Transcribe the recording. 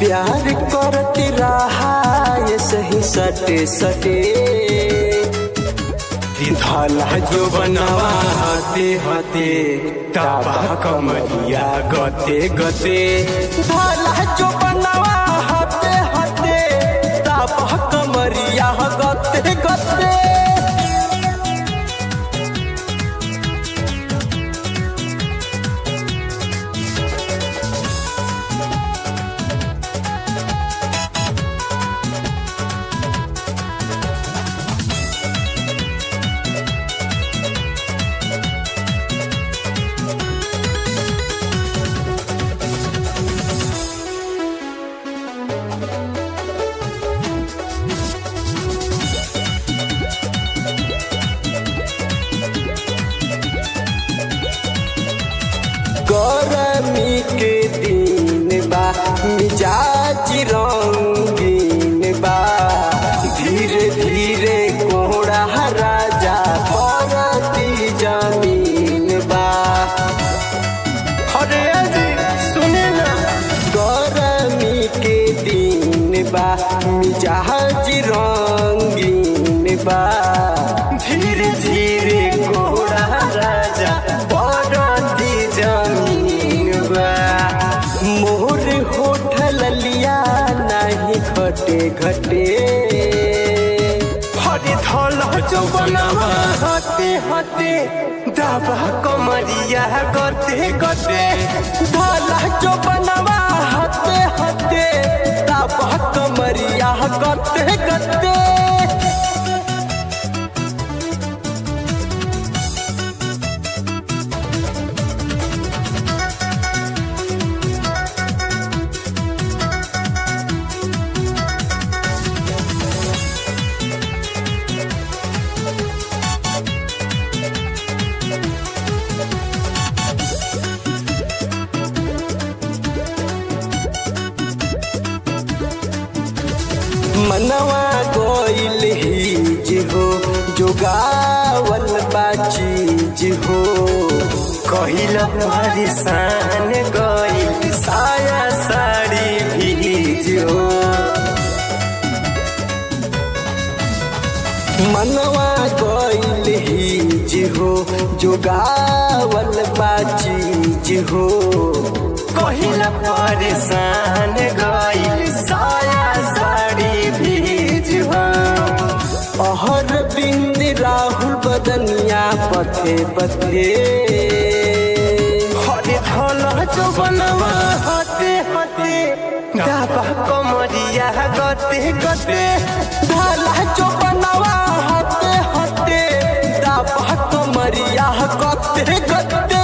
प्यार करती रहा ये सही सटे सटे धला जो बनवा हाथे हाथे ताबा कमरिया गते गते धला जो बनवा हाथे हाथे ताबा कमरिया गते गते गर्मी के दिन बा मिजाज रंगीन बा धीरे धीरे कोहरा राजा परती जमीन बा। अरे सुने ना गर्मी के दिन बा मिजाज रंगीन बा धीरे धीरे कोहरा राजा परती जमीन बा। मोर होठल लिया नहीं घटे घटे हरी धल जो बनवा हते हते दाबा कमरिया गते गते धल जो बनवा हते हते दाबा कमरिया गते गते। मनवा गोइल ही हो जोगावल बाचीज हो कहिल परेशान गइल साया साड़ी भीज हो। मनवा गोइल ही हो जोगावल बाचीज हो कहिल परेशान गइल साया साड़ी भीज हो। अहर बिंद राहुल बदनिया पथे पथे हरे धल जो बनवा हते हते दाबा कमरिया गते गते धला जो बनवा हते हते दाबा कमरिया गते गते।